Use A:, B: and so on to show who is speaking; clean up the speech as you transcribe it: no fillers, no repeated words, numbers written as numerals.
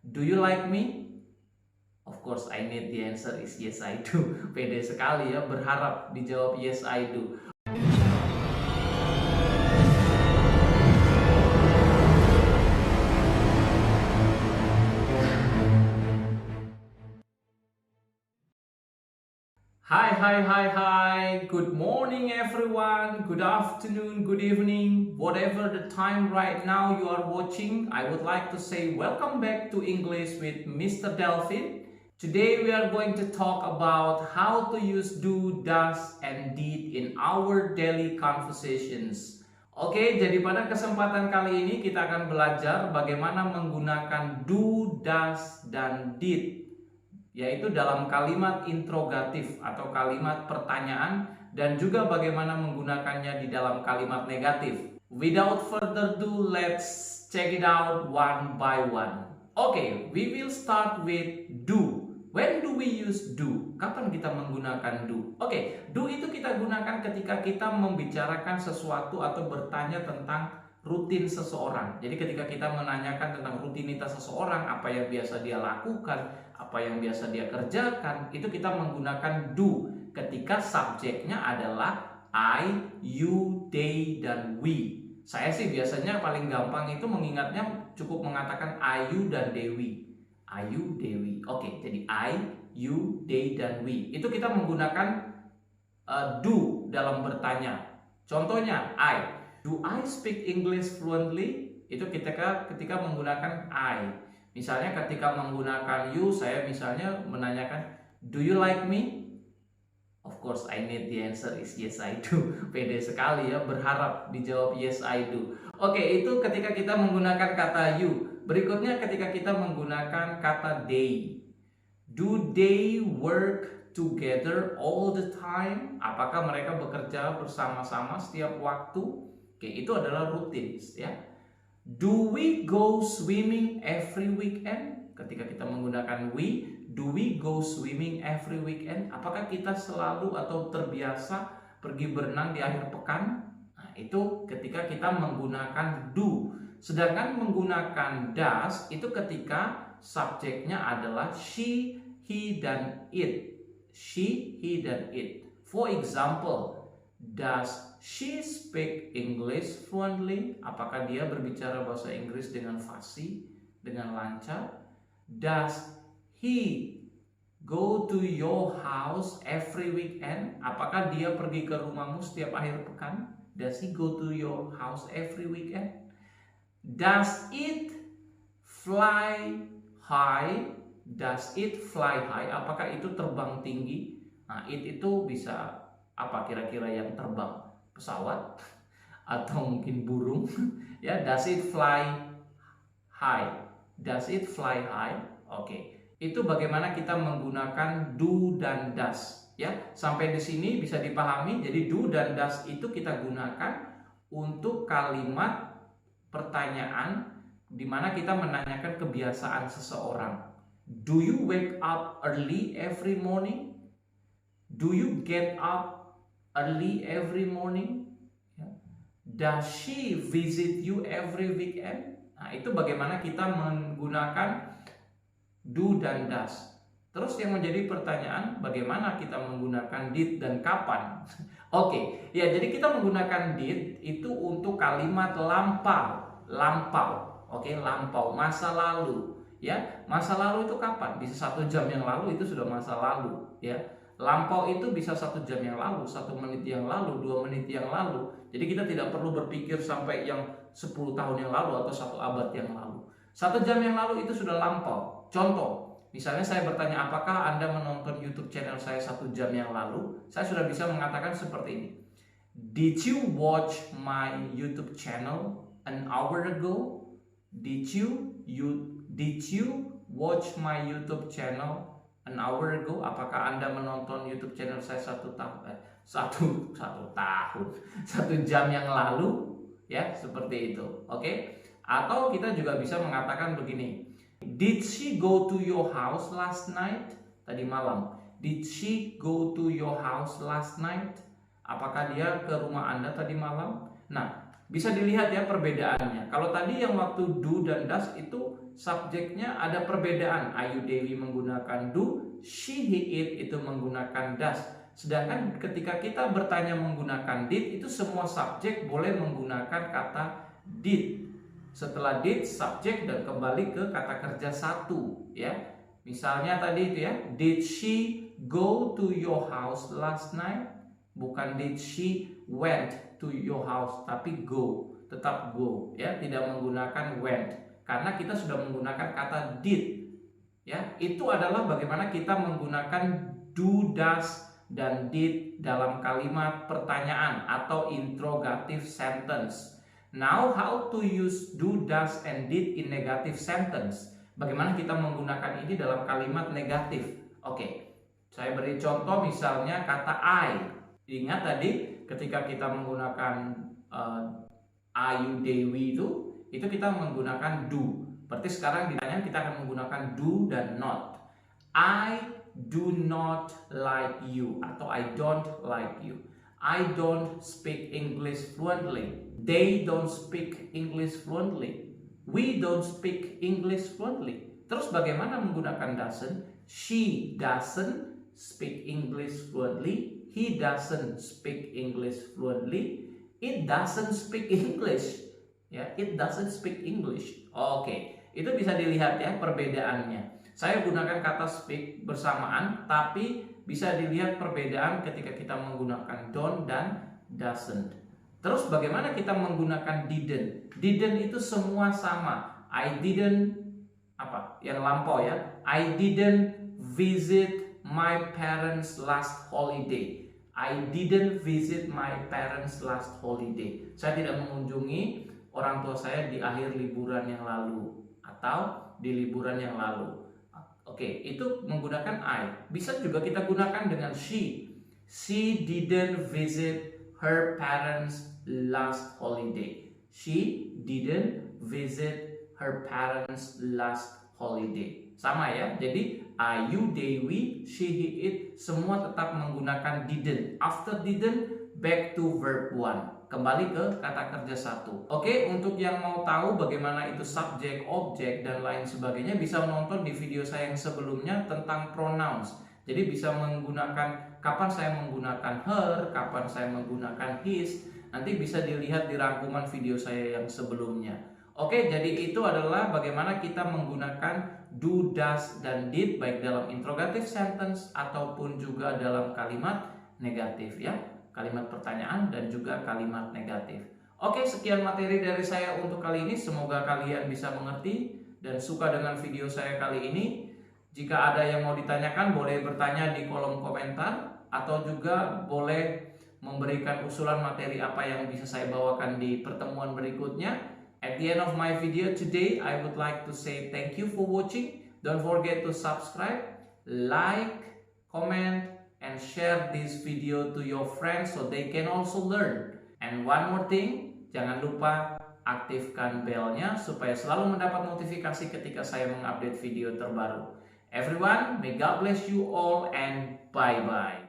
A: Do you like me? Of course I need the answer is yes I do. Pede sekali ya, berharap dijawab yes I do. Hi. Good morning, everyone. Good afternoon, good evening. Whatever the time right now you are watching, I would like to say welcome back to English with Mr. Delvin. Today we are going to talk about how to use do, does, and did in our daily conversations. Oke, jadi pada kesempatan kali ini kita akan belajar bagaimana menggunakan do, does, dan did, yaitu dalam kalimat interrogatif atau kalimat pertanyaan, dan juga bagaimana menggunakannya di dalam kalimat negatif. Without further ado, let's check it out one by one. Okay, we will start with do. When do we use do? Kapan kita menggunakan do? Oke, do itu kita gunakan ketika kita membicarakan sesuatu atau bertanya tentang rutin seseorang. Jadi ketika kita menanyakan tentang rutinitas seseorang, apa yang biasa dia lakukan, apa yang biasa dia kerjakan, itu kita menggunakan do ketika subjeknya adalah I, you, they, dan we. Saya sih biasanya paling gampang itu mengingatnya cukup mengatakan I, you, dan Dewi. I, you, Dewi. Oke, jadi I, you, they, dan we. Itu kita menggunakan do dalam bertanya. Contohnya I. Do I speak English fluently? Itu ketika menggunakan I. Misalnya ketika menggunakan you, saya misalnya menanyakan, do you like me? Of course I need the answer is yes I do. Pede sekali ya, berharap dijawab yes I do. Oke, itu ketika kita menggunakan kata you. Berikutnya ketika kita menggunakan kata they. Do they work together all the time? Apakah mereka bekerja bersama-sama setiap waktu? Oke, itu adalah rutin ya. Do we go swimming every weekend? Ketika kita menggunakan we, do we go swimming every weekend? Apakah kita selalu atau terbiasa pergi berenang di akhir pekan? Nah, itu ketika kita menggunakan do. Sedangkan menggunakan does itu ketika subjeknya adalah she, he, dan it. She, he, dan it. For example, does she speak English fluently? Apakah dia berbicara bahasa Inggris dengan fasih, dengan lancar? Does he go to your house every weekend? Apakah dia pergi ke rumahmu setiap akhir pekan? Does he go to your house every weekend? Does it fly high? Does it fly high? Apakah itu terbang tinggi? Nah, it itu bisa apa kira-kira yang terbang? Pesawat atau mungkin burung? Ya, does it fly high? Does it fly high? Oke. Itu bagaimana kita menggunakan do dan does. Ya, sampai di sini bisa dipahami. Jadi do dan does itu kita gunakan untuk kalimat pertanyaan di mana kita menanyakan kebiasaan seseorang. Do you wake up early every morning? Do you get up early every morning? Does she visit you every weekend? Nah, itu bagaimana kita menggunakan do dan does. Terus yang menjadi pertanyaan, bagaimana kita menggunakan did dan kapan? Oke, ya jadi kita menggunakan did itu untuk kalimat lampau. Oke, lampau, masa lalu. Ya, masa lalu itu kapan? Bisa 1 jam yang lalu itu sudah masa lalu. Ya, lampau itu bisa 1 jam yang lalu, 1 menit yang lalu, 2 menit yang lalu. Jadi kita tidak perlu berpikir sampai yang 10 tahun yang lalu atau 1 abad yang lalu. 1 jam yang lalu itu sudah lampau. Contoh, misalnya saya bertanya, apakah Anda menonton YouTube channel saya 1 jam yang lalu? Saya sudah bisa mengatakan seperti ini. Did you watch my YouTube channel an hour ago? Did you watch my YouTube channel an hour ago? Apakah Anda menonton YouTube channel saya 1 jam yang lalu? Ya, seperti itu. Oke? Atau kita juga bisa mengatakan begini. Did she go to your house last night? Tadi malam. Did she go to your house last night? Apakah dia ke rumah Anda tadi malam? Nah, Bisa dilihat ya perbedaannya. Kalau tadi yang waktu do dan does itu subjeknya ada perbedaan. Ayu Dewi menggunakan do, she, he, it itu menggunakan does. Sedangkan ketika kita bertanya menggunakan did, itu semua subjek boleh menggunakan kata did. Setelah did, subjek dan kembali ke kata kerja satu ya. Misalnya tadi itu ya, did she go to your house last night? Bukan did she went to your house, tapi go, tetap go ya, tidak menggunakan went karena kita sudah menggunakan kata did ya. Itu adalah bagaimana kita menggunakan do, does dan did dalam kalimat pertanyaan atau interrogative sentence. Now how to use do, does and did in negative sentence? Bagaimana kita menggunakan ini dalam kalimat negatif? Oke, saya beri contoh misalnya kata I. Ingat tadi ketika kita menggunakan Ayu Dewi itu kita menggunakan do. Berarti sekarang ditanya kita akan menggunakan do dan not. I do not like you atau I don't like you. I don't speak English fluently. They don't speak English fluently. We don't speak English fluently. Terus bagaimana menggunakan doesn't? She doesn't speak English fluently. He doesn't speak English fluently. It doesn't speak English. Ya, it doesn't speak English. Oke, itu bisa dilihat ya perbedaannya. Saya gunakan kata speak bersamaan, tapi bisa dilihat perbedaan ketika kita menggunakan don't dan doesn't. Terus bagaimana kita menggunakan didn't? Didn't itu semua sama. I didn't yang lampau ya. I didn't visit my parents last holiday. I didn't visit my parents last holiday. Saya tidak mengunjungi orang tua saya di akhir liburan yang lalu atau di liburan yang lalu. Oke, itu menggunakan I. Bisa juga kita gunakan dengan she. She didn't visit her parents last holiday. She didn't visit her parents last holiday. Sama ya, jadi Ayu, Dewi, she, he, it semua tetap menggunakan didn't. After didn't, back to verb 1. Kembali ke kata kerja satu. Oke, untuk yang mau tahu bagaimana itu subjek, objek, dan lain sebagainya bisa menonton di video saya yang sebelumnya tentang pronouns. Jadi bisa menggunakan kapan saya menggunakan her, kapan saya menggunakan his. Nanti bisa dilihat di rangkuman video saya yang sebelumnya. Oke, jadi itu adalah bagaimana kita menggunakan do, does, dan did baik dalam interrogative sentence ataupun juga dalam kalimat negatif ya. Kalimat pertanyaan dan juga kalimat negatif. Oke, sekian materi dari saya untuk kali ini. Semoga kalian bisa mengerti dan suka dengan video saya kali ini. Jika ada yang mau ditanyakan boleh bertanya di kolom komentar atau juga boleh memberikan usulan materi apa yang bisa saya bawakan di pertemuan berikutnya. At the end of my video today, I would like to say thank you for watching. Don't forget to subscribe, like, comment, and share this video to your friends so they can also learn. And one more thing, jangan lupa aktifkan belnya supaya selalu mendapat notifikasi ketika saya mengupdate video terbaru. Everyone, may God bless you all and bye-bye.